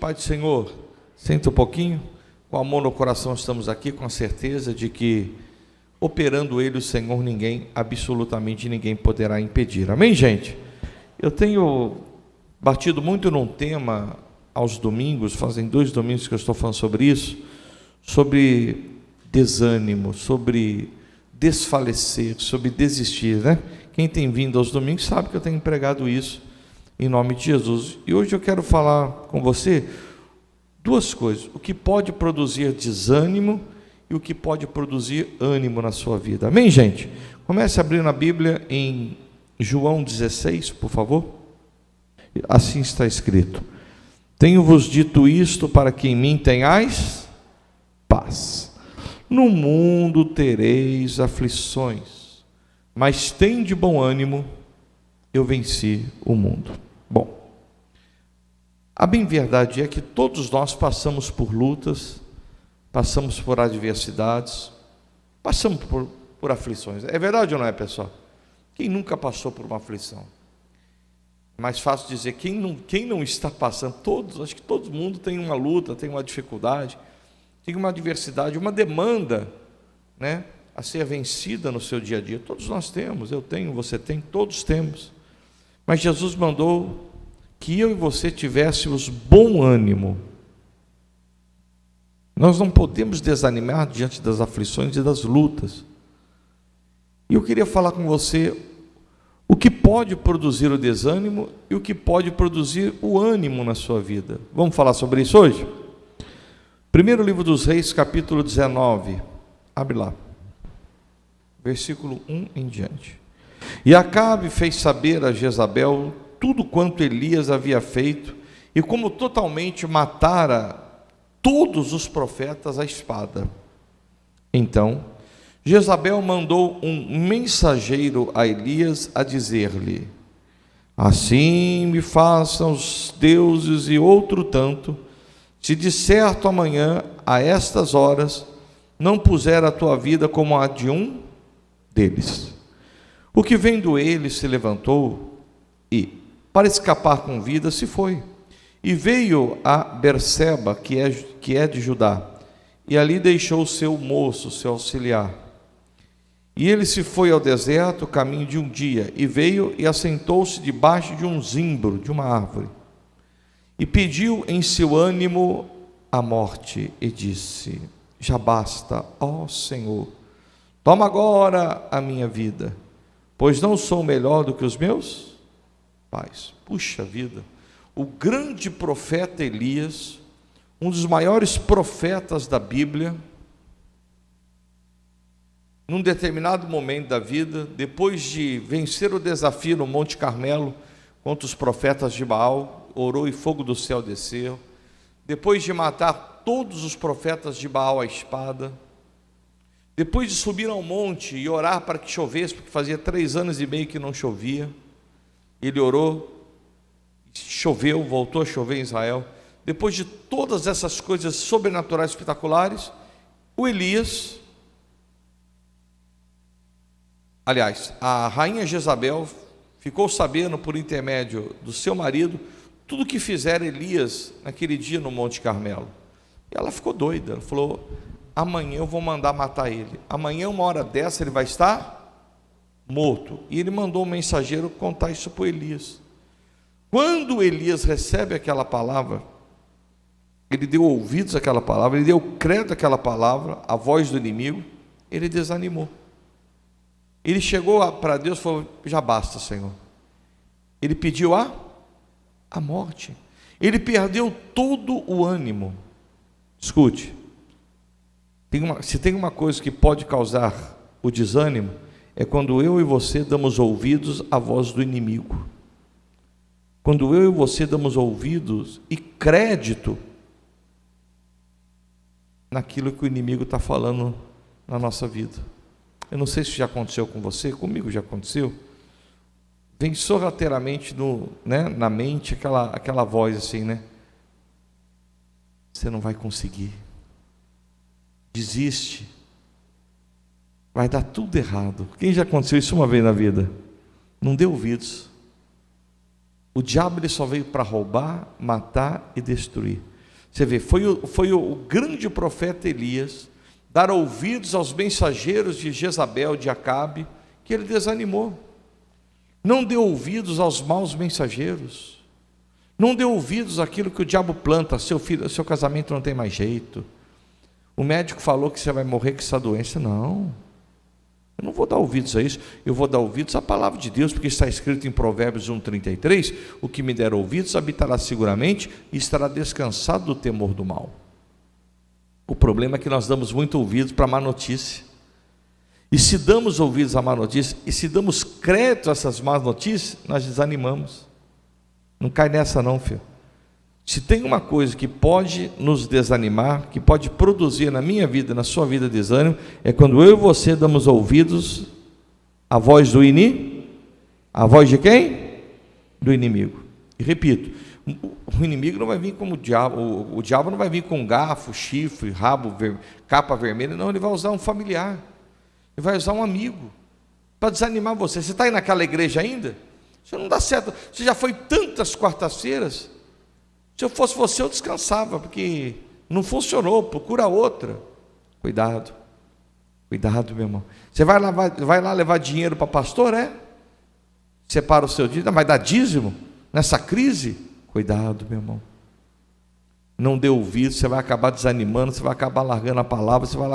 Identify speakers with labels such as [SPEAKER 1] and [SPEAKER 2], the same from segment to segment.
[SPEAKER 1] Pai do Senhor, senta um pouquinho, com amor no coração estamos aqui, com a certeza de que, operando Ele, o Senhor, absolutamente ninguém poderá impedir. Amém, gente? Eu tenho batido muito num tema aos domingos, fazem 2 domingos que eu estou falando sobre isso, sobre desânimo, sobre desfalecer, sobre desistir, né? Quem tem vindo aos domingos sabe que eu tenho pregado isso em nome de Jesus. E hoje eu quero falar com você 2 coisas: o que pode produzir desânimo e o que pode produzir ânimo na sua vida. Amém, gente? Comece abrindo a Bíblia em João 16, por favor. Assim está escrito: tenho-vos dito isto para que em mim tenhais paz. No mundo tereis aflições, mas tende bom ânimo, eu venci o mundo. Bom, a bem verdade é que todos nós passamos por lutas, passamos por adversidades, passamos por aflições. É verdade ou não é, pessoal? Quem nunca passou por uma aflição? É mais fácil dizer quem não está passando. Acho que todo mundo tem uma luta, tem uma dificuldade, tem uma adversidade, uma demanda, né, a ser vencida no seu dia a dia. Todos nós temos, eu tenho, você tem, todos temos. Mas Jesus mandou que eu e você tivéssemos bom ânimo. Nós não podemos desanimar diante das aflições e das lutas. E eu queria falar com você o que pode produzir o desânimo e o que pode produzir o ânimo na sua vida. Vamos falar sobre isso hoje? Primeiro livro dos Reis, capítulo 19. Abre lá. Versículo 1 em diante. E Acabe fez saber a Jezabel tudo quanto Elias havia feito e como totalmente matara todos os profetas à espada. Então Jezabel mandou um mensageiro a Elias a dizer-lhe: assim me façam os deuses e outro tanto, se de certo amanhã, a estas horas, não puser a tua vida como a de um deles. O que vendo ele se levantou e, para escapar com vida, se foi. E veio a Berseba, que é de Judá, e ali deixou o seu moço, seu auxiliar. E ele se foi ao deserto, caminho de um dia, e veio e assentou-se debaixo de um zimbro, de uma árvore. E pediu em seu ânimo a morte, e disse: já basta, ó Senhor, toma agora a minha vida, pois não sou melhor do que os meus pais. Puxa vida, o grande profeta Elias, um dos maiores profetas da Bíblia, num determinado momento da vida, depois de vencer o desafio no Monte Carmelo contra os profetas de Baal, orou e fogo do céu desceu. Depois de matar todos os profetas de Baal à espada, depois de subir ao monte e orar para que chovesse, porque fazia 3 anos e meio que não chovia, ele orou, choveu, voltou a chover em Israel. Depois de todas essas coisas sobrenaturais espetaculares, o Elias, aliás, a rainha Jezabel ficou sabendo por intermédio do seu marido tudo o que fizera Elias naquele dia no Monte Carmelo. E ela ficou doida, ela falou: amanhã eu vou mandar matar ele, amanhã uma hora dessa ele vai estar morto. E ele mandou um mensageiro contar isso para Elias. Quando Elias recebe aquela palavra, ele deu ouvidos àquela palavra, ele deu crédito àquela palavra, a voz do inimigo, ele desanimou. Ele chegou para Deus e falou: já basta, Senhor. Ele pediu a morte. Ele perdeu todo o ânimo. Escute, se tem uma coisa que pode causar o desânimo, é quando eu e você damos ouvidos à voz do inimigo. Quando eu e você damos ouvidos e crédito naquilo que o inimigo está falando na nossa vida. Eu não sei se já aconteceu com você, comigo já aconteceu. Vem sorrateiramente na mente aquela voz assim, né? Você não vai conseguir. Desiste. Vai dar tudo errado. Quem já aconteceu isso uma vez na vida? Não dê ouvidos. O diabo ele só veio para roubar, matar e destruir. Você vê, foi o grande profeta Elias dar ouvidos aos mensageiros de Jezabel, de Acabe, que ele desanimou. Não deu ouvidos aos maus mensageiros. Não dê ouvidos àquilo que o diabo planta. Seu filho, seu casamento não tem mais jeito. O médico falou que você vai morrer com essa doença. Não, eu não vou dar ouvidos a isso. Eu vou dar ouvidos à palavra de Deus, porque está escrito em Provérbios 1,33: o que me der ouvidos habitará seguramente e estará descansado do temor do mal. O problema é que nós damos muito ouvidos para a má notícia. E se damos ouvidos à má notícia, e se damos crédito a essas más notícias, nós desanimamos. Não cai nessa não, filho. Se tem uma coisa que pode nos desanimar, que pode produzir na minha vida, na sua vida desânimo, é quando eu e você damos ouvidos à voz do inimigo. A voz de quem? Do inimigo. E repito, o inimigo não vai vir como o diabo. O diabo não vai vir com garfo, chifre, rabo, capa vermelha. Não, ele vai usar um familiar. Ele vai usar um amigo para desanimar você. Você está aí naquela igreja ainda? Isso não dá certo. Você já foi tantas quartas-feiras. Se eu fosse você, eu descansava, porque não funcionou. Procura outra. Cuidado, cuidado, meu irmão. Você vai lá levar dinheiro para pastor, é? Separa o seu dízimo, vai dar dízimo nessa crise? Cuidado, meu irmão. Não dê ouvido, você vai acabar desanimando, você vai acabar largando a palavra, você vai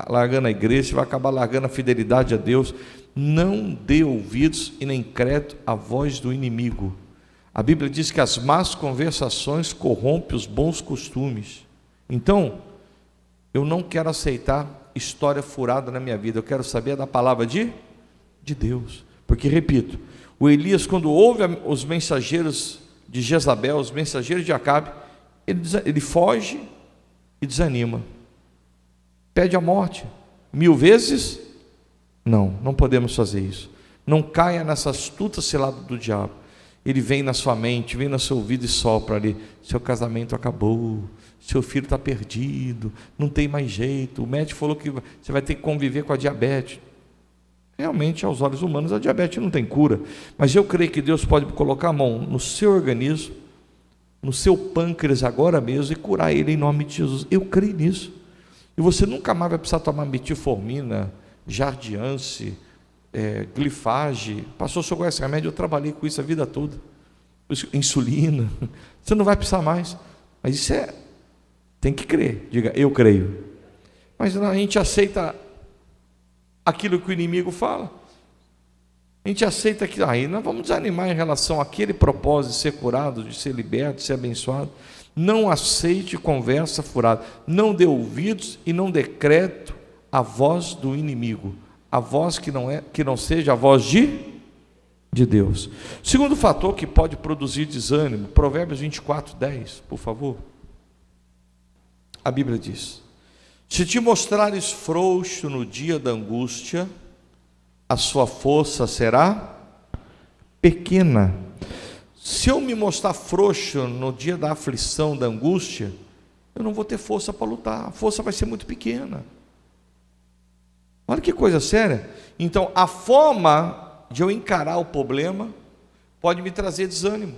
[SPEAKER 1] largando a igreja, você vai acabar largando a fidelidade a Deus. Não dê ouvidos e nem crédito à voz do inimigo. A Bíblia diz que as más conversações corrompem os bons costumes. Então, eu não quero aceitar história furada na minha vida, eu quero saber da palavra de Deus. Porque, repito, o Elias, quando ouve os mensageiros de Jezabel, os mensageiros de Acabe, ele foge e desanima, pede a morte 1000 vezes. Não podemos fazer isso. Não caia nessa astuta cilada do diabo. Ele vem na sua mente, vem no seu ouvido e sopra ali: seu casamento acabou, seu filho está perdido, não tem mais jeito, o médico falou que você vai ter que conviver com a diabetes. Realmente, aos olhos humanos, a diabetes não tem cura, mas eu creio que Deus pode colocar a mão no seu organismo, no seu pâncreas agora mesmo, e curar ele em nome de Jesus. Eu creio nisso. E você nunca mais vai precisar tomar metformina, Jardiance, glifage. Pastor, o senhor conhece remédio? Eu trabalhei com isso a vida toda. Insulina. Você não vai precisar mais. Mas isso tem que crer. Diga, eu creio. Mas a gente aceita aquilo que o inimigo fala. A gente aceita que aí nós vamos desanimar em relação àquele propósito de ser curado, de ser liberto, de ser abençoado. Não aceite conversa furada. Não dê ouvidos e não dê crédito à voz do inimigo. A voz que não seja a voz de Deus. Segundo fator que pode produzir desânimo, Provérbios 24:10, por favor. A Bíblia diz: se te mostrares frouxo no dia da angústia, a sua força será pequena. Se eu me mostrar frouxo no dia da aflição, da angústia, eu não vou ter força para lutar, a força vai ser muito pequena. Olha que coisa séria. Então, a forma de eu encarar o problema pode me trazer desânimo.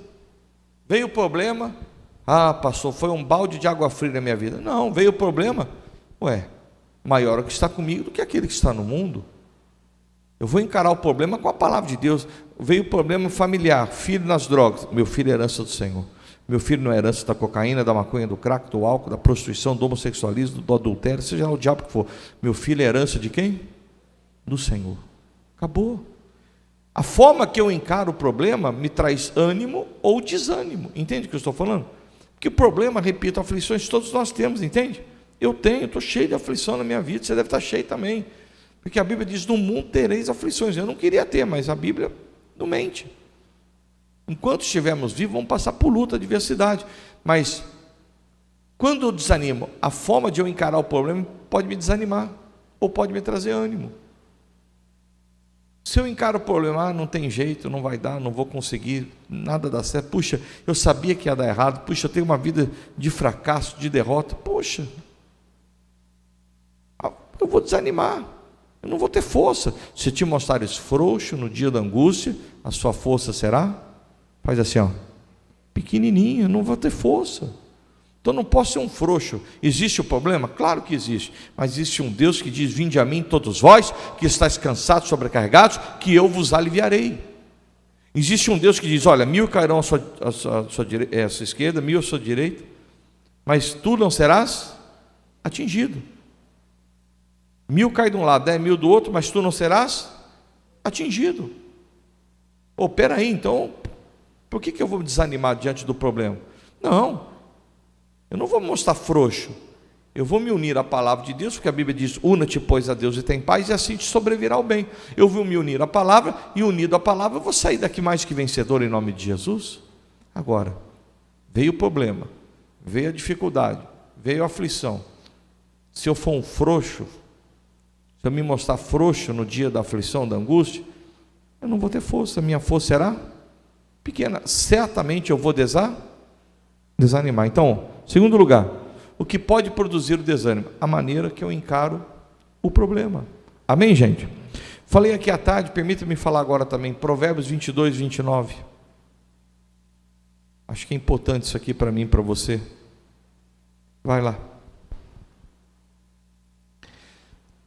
[SPEAKER 1] Veio o problema, pastor, foi um balde de água fria na minha vida. Não, veio o problema, maior é o que está comigo do que aquele que está no mundo. Eu vou encarar o problema com a palavra de Deus. Veio o problema familiar, filho nas drogas. Meu filho é herança do Senhor. Meu filho não é herança da cocaína, da maconha, do crack, do álcool, da prostituição, do homossexualismo, do adultério, seja lá o diabo que for. Meu filho é herança de quem? Do Senhor. Acabou. A forma que eu encaro o problema me traz ânimo ou desânimo. Entende o que eu estou falando? Porque o problema, repito, aflições todos nós temos, entende? Eu estou cheio de aflição na minha vida, você deve estar cheio também. Porque a Bíblia diz: no mundo tereis aflições. Eu não queria ter, mas a Bíblia não mente. Enquanto estivermos vivos, vamos passar por luta, adversidade. Mas, quando eu desanimo, a forma de eu encarar o problema pode me desanimar, ou pode me trazer ânimo. Se eu encaro o problema, não tem jeito, não vai dar, não vou conseguir, nada dá certo. Puxa, eu sabia que ia dar errado. Puxa, eu tenho uma vida de fracasso, de derrota. Puxa, eu vou desanimar. Eu não vou ter força. Se te mostrares frouxo no dia da angústia, a sua força será, faz assim, pequenininha, não vou ter força. Então não posso ser um frouxo. Existe o problema? Claro que existe. Mas existe um Deus que diz: vinde a mim todos vós, que estáis cansados, sobrecarregados, que eu vos aliviarei. Existe um Deus que diz: olha, 1000 cairão à sua esquerda, 1000 à sua direita, mas tu não serás atingido. 1000 cai de um lado, 10.000 do outro, mas tu não serás atingido. Peraí, então, por que eu vou me desanimar diante do problema? Não, eu não vou me mostrar frouxo. Eu vou me unir à palavra de Deus, porque a Bíblia diz: una-te, pois, a Deus e tem paz, e assim te sobrevirá o bem. Eu vou me unir à palavra, e unido à palavra, eu vou sair daqui mais que vencedor em nome de Jesus. Agora, veio o problema, veio a dificuldade, veio a aflição. Se eu for um frouxo, se eu me mostrar frouxo no dia da aflição, da angústia, eu não vou ter força, minha força será pequena. Certamente eu vou desanimar. Então, segundo lugar, o que pode produzir o desânimo? A maneira que eu encaro o problema. Amém, gente? Falei aqui à tarde, permita-me falar agora também, Provérbios 22, 29. Acho que é importante isso aqui para mim e para você. Vai lá.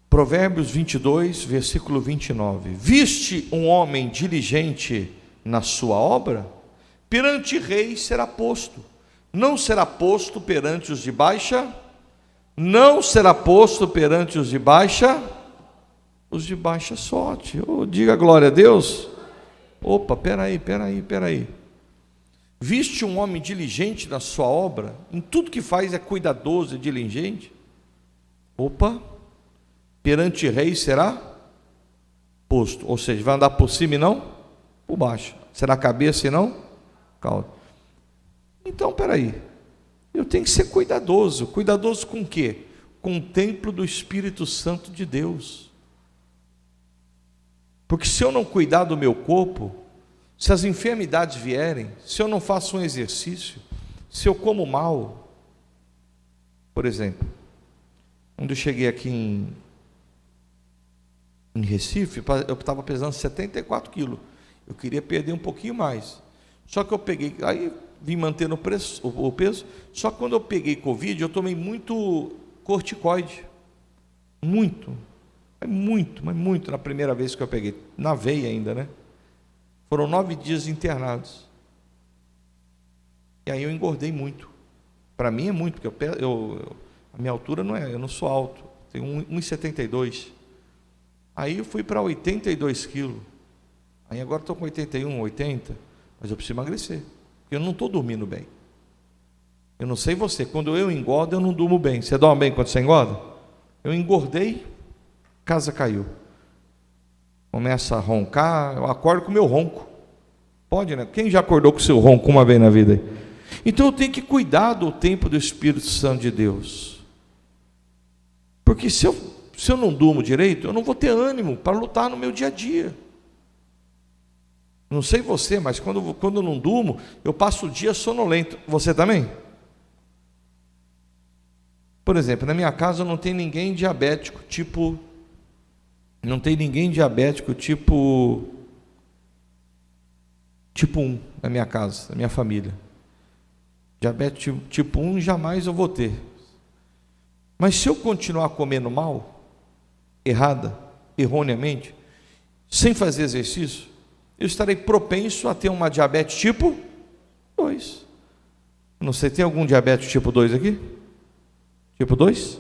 [SPEAKER 1] Provérbios 22, versículo 29. Viste um homem diligente na sua obra? Perante reis será posto. Não será posto perante os de baixa, não será posto perante os de baixa sorte. Diga glória a Deus. Peraí. Viste um homem diligente na sua obra, em tudo que faz é cuidadoso e diligente. Perante reis será posto, ou seja, vai andar por cima e não por baixo, será cabeça e não cauda. Então, peraí, eu tenho que ser cuidadoso. Cuidadoso com o quê? Com o templo do Espírito Santo de Deus. Porque se eu não cuidar do meu corpo, se as enfermidades vierem, se eu não faço um exercício, se eu como mal, por exemplo, quando eu cheguei aqui em Recife, eu estava pesando 74 quilos, eu queria perder um pouquinho mais, só que eu peguei, aí vim mantendo o peso, só que quando eu peguei Covid, eu tomei muito corticoide, muito, na primeira vez que eu peguei, na veia ainda, né? Foram 9 dias internados, e aí eu engordei muito. Para mim é muito, porque a minha altura não é, eu não sou alto, tenho 1,72. Aí eu fui para 82 quilos, aí agora estou com 81, 80, mas eu preciso emagrecer, porque eu não estou dormindo bem. Eu não sei você, quando eu engordo eu não durmo bem. Você dorme bem quando você engorda? Eu engordei, casa caiu, começa a roncar, eu acordo com o meu ronco. Pode, né? Quem já acordou com o seu ronco uma vez na vida aí? Então eu tenho que cuidar do tempo do Espírito Santo de Deus, porque se eu não durmo direito, eu não vou ter ânimo para lutar no meu dia a dia. Não sei você, mas quando eu não durmo, eu passo o dia sonolento. Você também? Por exemplo, na minha casa não tem ninguém diabético tipo 1 na minha casa, na minha família. Diabetes tipo 1 jamais eu vou ter. Mas se eu continuar comendo mal, erroneamente, sem fazer exercício, eu estarei propenso a ter uma diabetes tipo 2. Não sei, tem algum diabetes tipo 2 aqui? Tipo 2?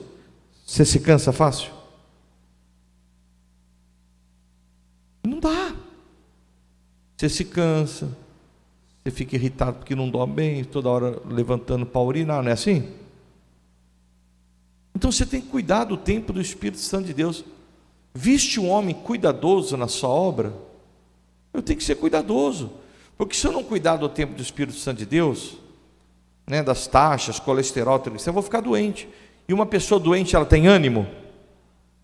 [SPEAKER 1] Você se cansa fácil? Não dá. Você se cansa, você fica irritado porque não dorme bem, toda hora levantando para urinar, não é assim? Então você tem que cuidar do tempo do Espírito Santo de Deus. Viste um homem cuidadoso na sua obra? Eu tenho que ser cuidadoso, porque se eu não cuidar do tempo do Espírito Santo de Deus, né, das taxas, colesterol, eu vou ficar doente. E uma pessoa doente, ela tem ânimo?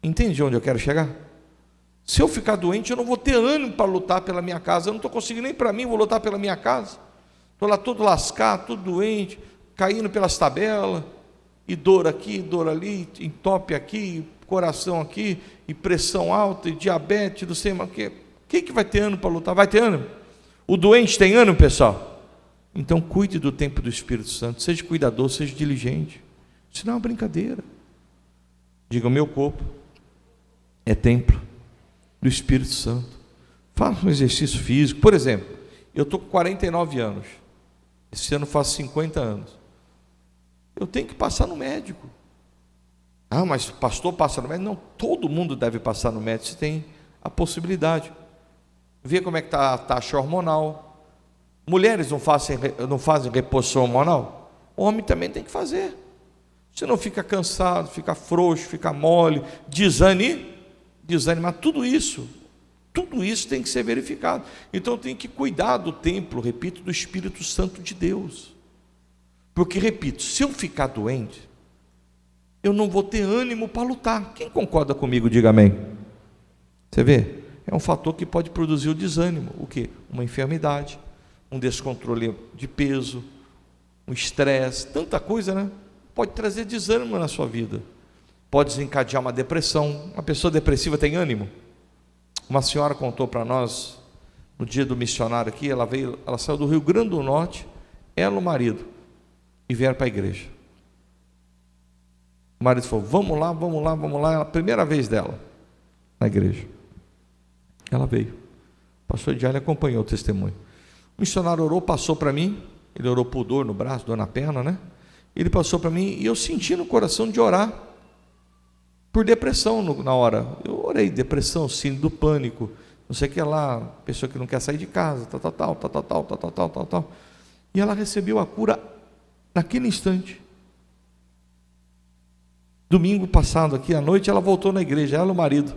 [SPEAKER 1] Entende onde eu quero chegar? Se eu ficar doente, eu não vou ter ânimo para lutar pela minha casa. Eu não estou conseguindo nem para mim, vou lutar pela minha casa. Estou lá todo lascado, todo doente, caindo pelas tabelas, e dor aqui, dor ali, entope aqui, coração aqui, e pressão alta, e diabetes, não sei mais o que. Quem que vai ter ânimo para lutar? Vai ter ânimo? O doente tem ânimo, pessoal? Então cuide do tempo do Espírito Santo, seja cuidadoso, seja diligente. Isso não é uma brincadeira. Diga: o meu corpo é templo do Espírito Santo. Faça um exercício físico. Por exemplo, eu estou com 49 anos, esse ano faço 50 anos. Eu tenho que passar no médico. Ah, mas o pastor passa no médico? Não, todo mundo deve passar no médico se tem a possibilidade. Ver como é que está a taxa hormonal. Mulheres não fazem reposição hormonal? O homem também tem que fazer. Você não fica cansado, fica frouxo, fica mole, desanimar, tudo isso tem que ser verificado. Então tem que cuidar do templo, repito, do Espírito Santo de Deus. Porque, repito, se eu ficar doente, eu não vou ter ânimo para lutar. Quem concorda comigo, diga amém. Você vê? É um fator que pode produzir o desânimo. O quê? Uma enfermidade, um descontrole de peso, um estresse, tanta coisa, né? Pode trazer desânimo na sua vida. Pode desencadear uma depressão. Uma pessoa depressiva tem ânimo? Uma senhora contou para nós, no dia do missionário aqui, ela saiu do Rio Grande do Norte, ela e o marido, e vieram para a igreja. O marido falou: vamos lá. A primeira vez dela na igreja. Ela veio. O pastor Diário acompanhou o testemunho. O missionário orou, passou para mim. Ele orou por dor no braço, dor na perna, né? Ele passou para mim e eu senti no coração de orar por depressão na hora. Eu orei, depressão, síndrome do pânico, não sei o que lá, pessoa que não quer sair de casa, tal. E ela recebeu a cura naquele instante. Domingo passado aqui à noite, ela voltou na igreja, ela e o marido.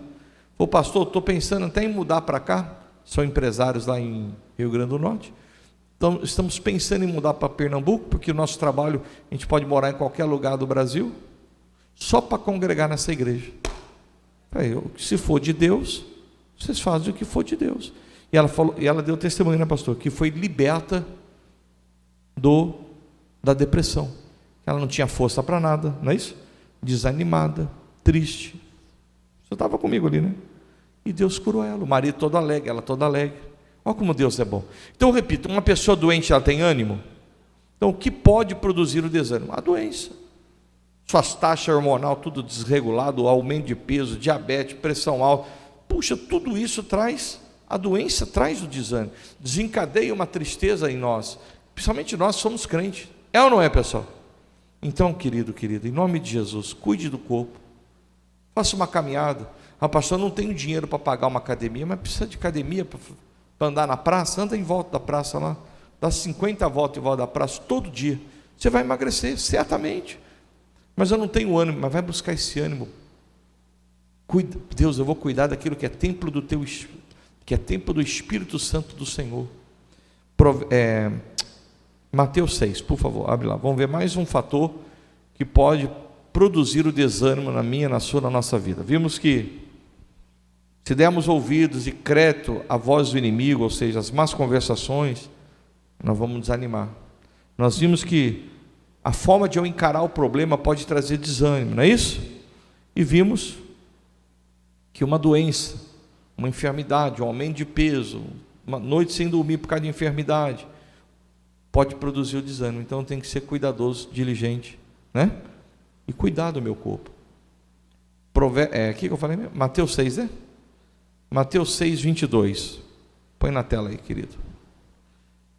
[SPEAKER 1] Falou: pastor, estou pensando até em mudar para cá. São empresários lá em Rio Grande do Norte. Então, estamos pensando em mudar para Pernambuco, porque o nosso trabalho, a gente pode morar em qualquer lugar do Brasil, só para congregar nessa igreja. Se for de Deus, vocês fazem o que for de Deus. E ela falou, e ela deu testemunho, né, pastor, que foi liberta da depressão. Ela não tinha força para nada, não é isso? Desanimada, triste. Você estava comigo ali, né? E Deus curou ela, o marido todo alegre, ela toda alegre. Olha como Deus é bom. Então, eu repito, uma pessoa doente, ela tem ânimo? Então, o que pode produzir o desânimo? A doença. Suas taxas hormonais, tudo desregulado, aumento de peso, diabetes, pressão alta. Puxa, tudo isso traz, a doença traz o desânimo. Desencadeia uma tristeza em nós. Principalmente nós somos crentes. É ou não é, pessoal? Então, querido, em nome de Jesus, cuide do corpo. Faça uma caminhada. A pastor, não tem dinheiro para pagar uma academia, mas precisa de academia para andar na praça. Anda em volta da praça lá, dá 50 voltas em volta da praça todo dia. Você vai emagrecer, certamente. Mas eu não tenho ânimo. Mas vai buscar esse ânimo. Deus, eu vou cuidar daquilo que é templo do teu Espírito, que é templo do Espírito Santo do Senhor. Mateus 6, por favor, abre lá. Vamos ver mais um fator que pode produzir o desânimo na minha, na sua, na nossa vida. Vimos que se dermos ouvidos e crédito à voz do inimigo, ou seja, as más conversações, nós vamos desanimar. Nós vimos que a forma de eu encarar o problema pode trazer desânimo, não é isso? E vimos que uma doença, uma enfermidade, um aumento de peso, uma noite sem dormir por causa de enfermidade, pode produzir o desânimo. Então tem que ser cuidadoso, diligente, né? E cuidar do meu corpo. Aqui que eu falei mesmo? Mateus 6, né? Mateus 6, 22. Põe na tela aí, querido.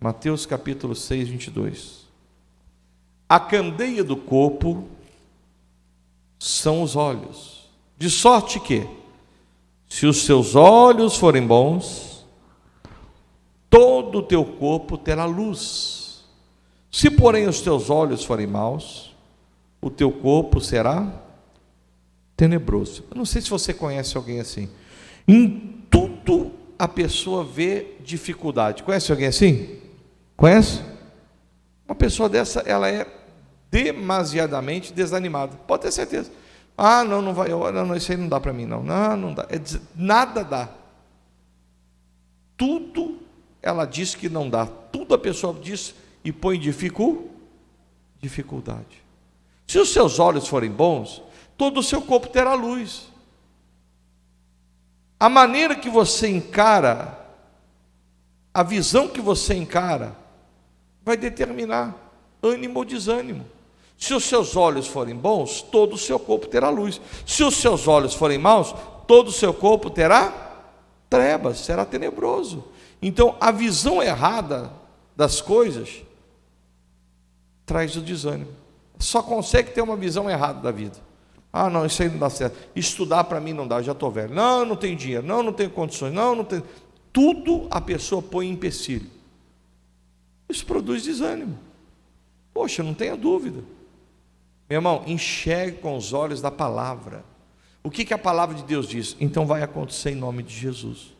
[SPEAKER 1] Mateus capítulo 6, 22. A candeia do corpo são os olhos. De sorte que, se os seus olhos forem bons, todo o teu corpo terá luz. Se, porém, os teus olhos forem maus, o teu corpo será tenebroso. Eu não sei se você conhece alguém assim. Em tudo a pessoa vê dificuldade. Conhece alguém assim? Conhece? Uma pessoa dessa, ela é demasiadamente desanimada. Pode ter certeza. Ah, não vai. Não, isso aí não dá para mim, não. Não dá. Nada dá. Tudo ela diz que não dá. Tudo a pessoa diz e põe dificuldade. Se os seus olhos forem bons, todo o seu corpo terá luz. A maneira que você encara, a visão que você encara, vai determinar ânimo ou desânimo. Se os seus olhos forem bons, todo o seu corpo terá luz. Se os seus olhos forem maus, todo o seu corpo terá trevas, será tenebroso. Então, a visão errada das coisas traz o desânimo. Só consegue ter uma visão errada da vida. Ah, não, isso aí não dá certo. Estudar para mim não dá, eu já estou velho. Não, não tenho dinheiro, não tenho condições, não tenho. Tudo a pessoa põe em empecilho. Isso produz desânimo. Poxa, não tenha dúvida. Meu irmão, enxergue com os olhos da palavra. O que a palavra de Deus diz? Então vai acontecer em nome de Jesus.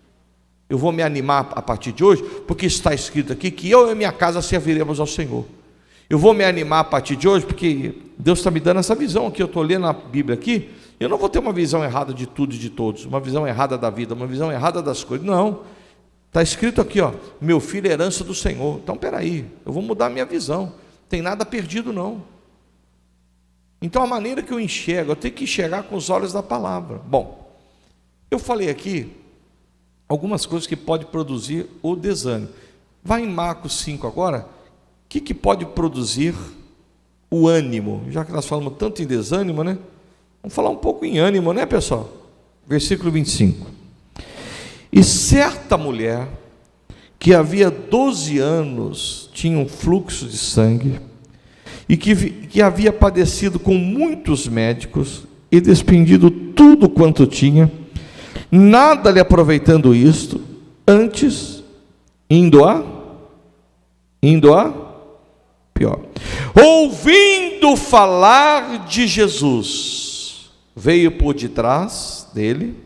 [SPEAKER 1] Eu vou me animar a partir de hoje, porque está escrito aqui que eu e minha casa serviremos ao Senhor. Eu vou me animar a partir de hoje, porque Deus está me dando essa visão aqui. Eu estou lendo a Bíblia aqui, eu não vou ter uma visão errada de tudo e de todos, uma visão errada da vida, uma visão errada das coisas. Não, está escrito aqui, ó, meu filho é herança do Senhor. Então, peraí, eu vou mudar a minha visão. Não tem nada perdido, não. Então, a maneira que eu enxergo, eu tenho que enxergar com os olhos da palavra. Bom, eu falei aqui algumas coisas que podem produzir o desânimo. Vai em Marcos 5 agora. O que pode produzir o ânimo? Já que nós falamos tanto em desânimo, né? Vamos falar um pouco em ânimo, né, pessoal? Versículo 25. E certa mulher, que havia 12 anos, tinha um fluxo de sangue, e que havia padecido com muitos médicos, e despendido tudo quanto tinha, nada lhe aproveitando isto, antes, indo a pior, ouvindo falar de Jesus, veio por detrás dele,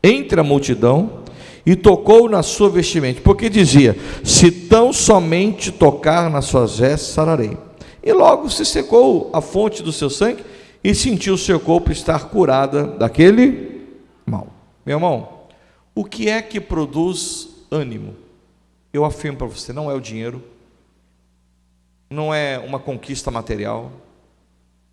[SPEAKER 1] entre a multidão, e tocou na sua vestimenta, porque dizia, se tão somente tocar nas suas vestes, sararei. E logo se secou a fonte do seu sangue, e sentiu o seu corpo estar curada daquele mal. Meu irmão, o que é que produz ânimo? Eu afirmo para você, não é o dinheiro, não é uma conquista material.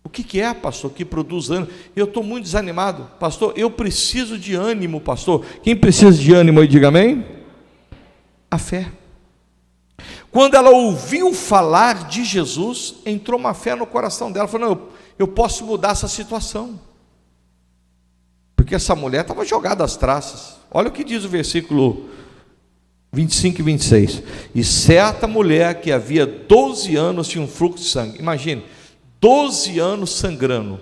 [SPEAKER 1] O que é, pastor, que produz ânimo? Eu estou muito desanimado, pastor, eu preciso de ânimo, pastor. Quem precisa de ânimo aí, diga amém? A fé. Quando ela ouviu falar de Jesus, entrou uma fé no coração dela, falou, não, eu posso mudar essa situação, porque essa mulher estava jogada às traças. Olha o que diz o versículo 25 e 26, e certa mulher que havia 12 anos tinha um fluxo de sangue. Imagine, 12 anos sangrando,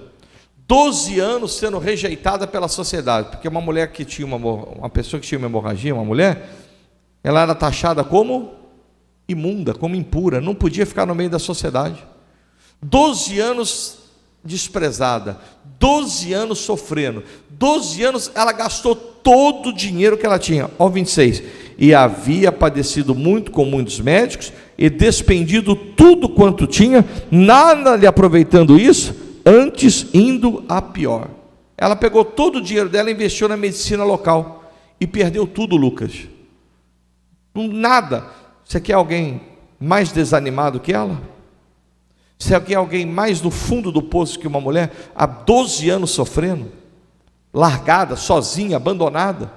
[SPEAKER 1] 12 anos sendo rejeitada pela sociedade, porque uma mulher que tinha uma pessoa que tinha uma hemorragia, uma mulher, ela era taxada como imunda, como impura, não podia ficar no meio da sociedade. 12 anos desprezada, 12 anos sofrendo, 12 anos ela gastou todo o dinheiro que ela tinha. Ó 26, e havia padecido muito com muitos médicos, e despendido tudo quanto tinha, nada lhe aproveitando isso, antes indo a pior. Ela pegou todo o dinheiro dela e investiu na medicina local, e perdeu tudo, Lucas. Nada. Você quer alguém mais desanimado que ela? Você quer alguém mais no fundo do poço que uma mulher, há 12 anos sofrendo, largada, sozinha, abandonada,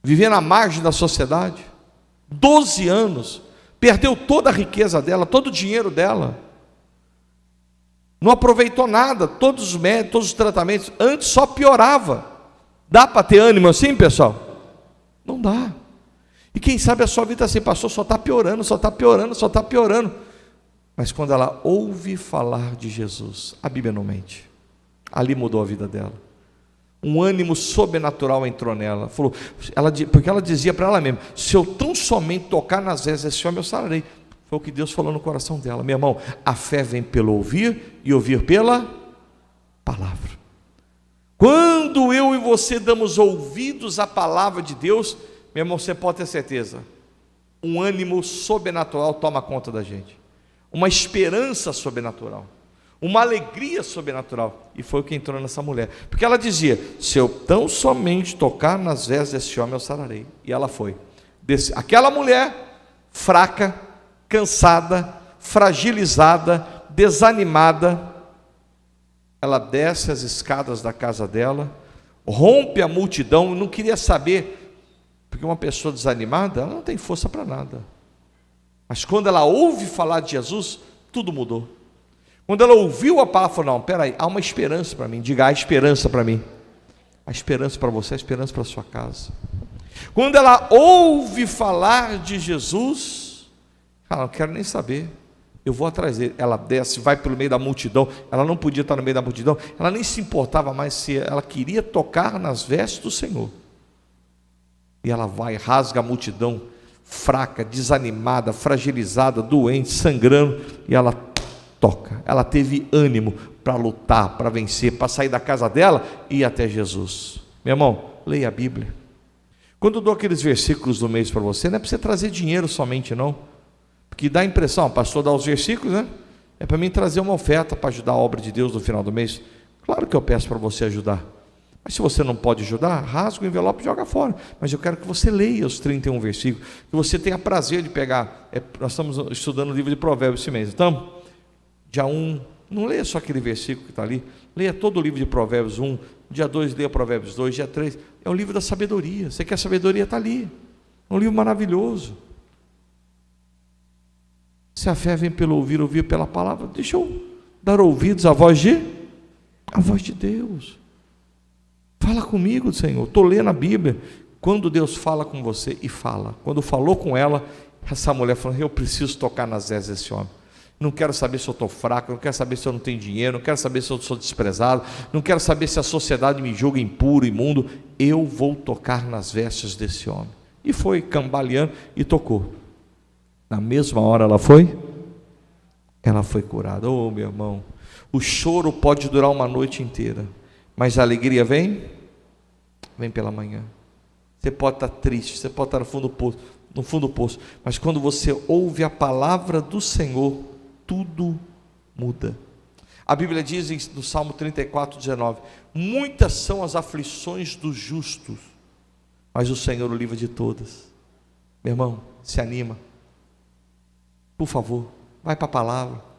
[SPEAKER 1] vivendo à margem da sociedade, 12 anos, perdeu toda a riqueza dela, todo o dinheiro dela, não aproveitou nada, todos os médicos, todos os tratamentos, antes só piorava. Dá para ter ânimo assim, pessoal? Não dá. E quem sabe a sua vida assim, pastor, só está piorando, só está piorando, só está piorando. Mas quando ela ouve falar de Jesus, a Bíblia não mente, ali mudou a vida dela. Um ânimo sobrenatural entrou nela. Porque ela dizia para ela mesma, se eu tão somente tocar nas vestes desse homem, eu sararei. Foi o que Deus falou no coração dela. Meu irmão, a fé vem pelo ouvir, e ouvir pela palavra. Quando eu e você damos ouvidos à palavra de Deus, meu irmão, você pode ter certeza, um ânimo sobrenatural toma conta da gente, uma esperança sobrenatural, uma alegria sobrenatural. E foi o que entrou nessa mulher, porque ela dizia, se eu tão somente tocar nas vestes desse homem, eu sararei. E ela foi. Aquela mulher fraca, cansada, fragilizada, desanimada, ela desce as escadas da casa dela, rompe a multidão, não queria saber, porque uma pessoa desanimada, ela não tem força para nada. Mas quando ela ouve falar de Jesus, tudo mudou. Quando ela ouviu a palavra, falou: não, peraí, há uma esperança para mim. Diga: há esperança para mim. Há esperança para você, há esperança para a sua casa. Quando ela ouve falar de Jesus, ela: não quero nem saber, eu vou atrás dele. Ela desce, vai pelo meio da multidão. Ela não podia estar no meio da multidão, ela nem se importava mais se ela queria tocar nas vestes do Senhor. E ela vai, rasga a multidão, fraca, desanimada, fragilizada, doente, sangrando, e ela toca. Ela teve ânimo para lutar, para vencer, para sair da casa dela e ir até Jesus. Meu irmão, leia a Bíblia. Quando eu dou aqueles versículos do mês para você, não é para você trazer dinheiro somente, não, porque dá a impressão: o pastor dá os versículos, né? É para mim trazer uma oferta para ajudar a obra de Deus no final do mês. Claro que eu peço para você ajudar, mas se você não pode ajudar, rasga o envelope e joga fora. Mas eu quero que você leia os 31 versículos, que você tenha prazer de pegar. Nós estamos estudando o livro de Provérbios esse mês, então, dia 1, não leia só aquele versículo que está ali, leia todo o livro de Provérbios 1, dia 2 leia Provérbios 2, dia 3, é o livro da sabedoria. Você quer sabedoria, está ali, é um livro maravilhoso. Se a fé vem pelo ouvir, ouvir pela palavra, deixa eu dar ouvidos à voz de Deus. Fala comigo, Senhor. Estou lendo a Bíblia. Quando Deus fala com você, e fala, quando falou com ela, essa mulher falou: eu preciso tocar nas vestes desse homem. Não quero saber se eu estou fraco, não quero saber se eu não tenho dinheiro, não quero saber se eu sou desprezado, não quero saber se a sociedade me julga impuro, imundo. Eu vou tocar nas vestes desse homem. E foi cambaleando e tocou. Na mesma hora ela foi curada. Oh, meu irmão, o choro pode durar uma noite inteira, mas a alegria vem pela manhã. Você pode estar triste, você pode estar no fundo do poço, mas quando você ouve a palavra do Senhor, tudo muda. A Bíblia diz no Salmo 34:19: muitas são as aflições dos justos, mas o Senhor o livra de todas. Meu irmão, se anima, por favor, vai para a palavra.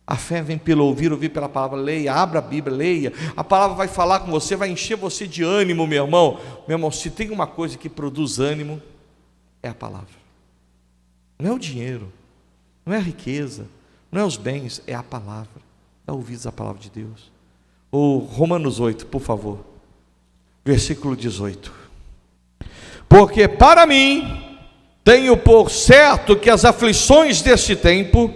[SPEAKER 1] A fé vem pelo ouvir, ouvir pela palavra. Leia, abra a Bíblia, leia. A palavra vai falar com você, vai encher você de ânimo, meu irmão. Meu irmão, se tem uma coisa que produz ânimo, é a palavra. Não é o dinheiro, não é a riqueza, não é os bens, é a palavra. Dá ouvidos à palavra de Deus. Romanos 8, por favor, versículo 18. Porque para mim tenho por certo que as aflições deste tempo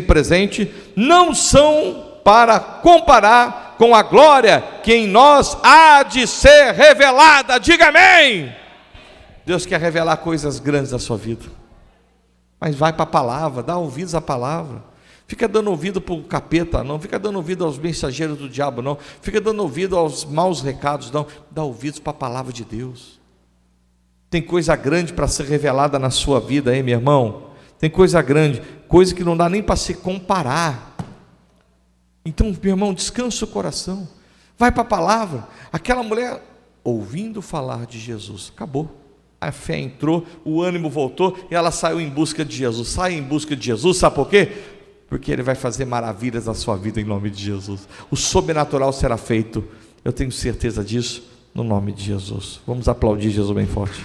[SPEAKER 1] presente, não são para comparar com a glória que em nós há de ser revelada. Diga amém. Deus quer revelar coisas grandes da sua vida, mas vai para a palavra, dá ouvidos à palavra. Fica dando ouvido para o capeta, não. Fica dando ouvido aos mensageiros do diabo, não. Fica dando ouvido aos maus recados, não. Dá ouvidos para a palavra de Deus. Tem coisa grande para ser revelada na sua vida, hein, meu irmão? Tem coisa grande, coisa que não dá nem para se comparar. Então, meu irmão, descansa o coração, vai para a palavra. Aquela mulher, ouvindo falar de Jesus, acabou. A fé entrou, o ânimo voltou, e ela saiu em busca de Jesus. Sai em busca de Jesus, sabe por quê? Porque Ele vai fazer maravilhas na sua vida em nome de Jesus. O sobrenatural será feito, eu tenho certeza disso, no nome de Jesus. Vamos aplaudir Jesus bem forte.